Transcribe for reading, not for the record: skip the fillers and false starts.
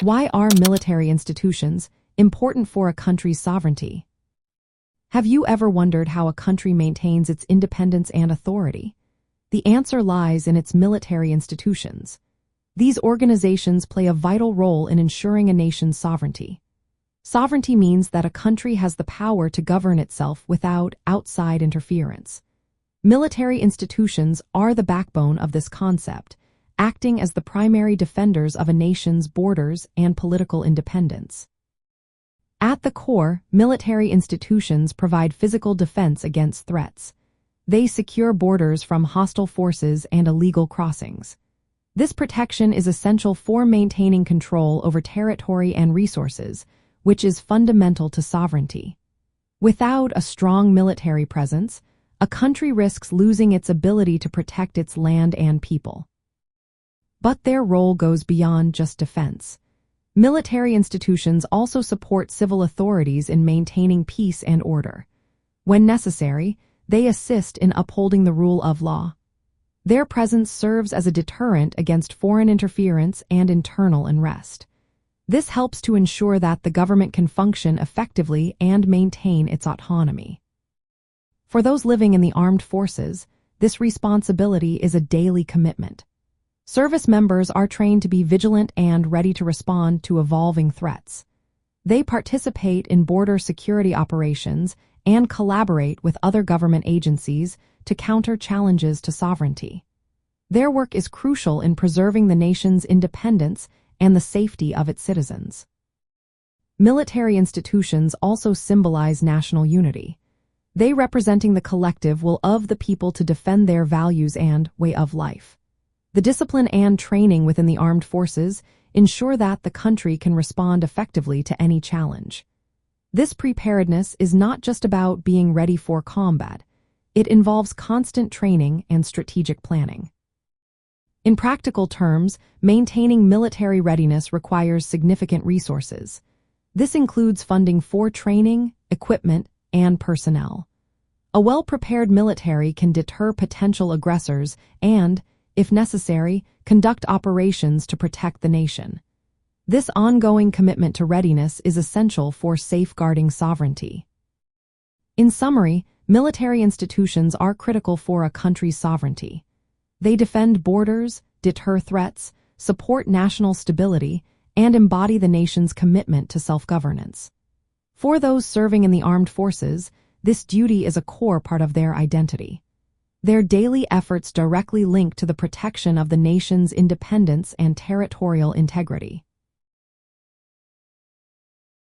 Why are military institutions important for a country's sovereignty? Have you ever wondered how a country maintains its independence and authority? The answer lies in its military institutions. These organizations play a vital role in ensuring a nation's sovereignty. Sovereignty means that a country has the power to govern itself without outside interference. Military institutions are the backbone of this concept, acting as the primary defenders of a nation's borders and political independence. At the core, military institutions provide physical defense against threats. They secure borders from hostile forces and illegal crossings. This protection is essential for maintaining control over territory and resources, which is fundamental to sovereignty. Without a strong military presence, a country risks losing its ability to protect its land and people. But their role goes beyond just defense. Military institutions also support civil authorities in maintaining peace and order. When necessary, they assist in upholding the rule of law. Their presence serves as a deterrent against foreign interference and internal unrest. This helps to ensure that the government can function effectively and maintain its autonomy. For those living in the armed forces, this responsibility is a daily commitment. Service members are trained to be vigilant and ready to respond to evolving threats. They participate in border security operations and collaborate with other government agencies to counter challenges to sovereignty. Their work is crucial in preserving the nation's independence and the safety of its citizens. Military institutions also symbolize national unity. They representing the collective will of the people to defend their values and way of life. The discipline and training within the armed forces ensure that the country can respond effectively to any challenge. This preparedness is not just about being ready for combat. It involves constant training and strategic planning. In practical terms, maintaining military readiness requires significant resources. This includes funding for training, equipment, and personnel. A well-prepared military can deter potential aggressors and, if necessary, conduct operations to protect the nation. This ongoing commitment to readiness is essential for safeguarding sovereignty. In summary, military institutions are critical for a country's sovereignty. They defend borders, deter threats, support national stability, and embody the nation's commitment to self-governance. For those serving in the armed forces, this duty is a core part of their identity. Their daily efforts directly link to the protection of the nation's independence and territorial integrity.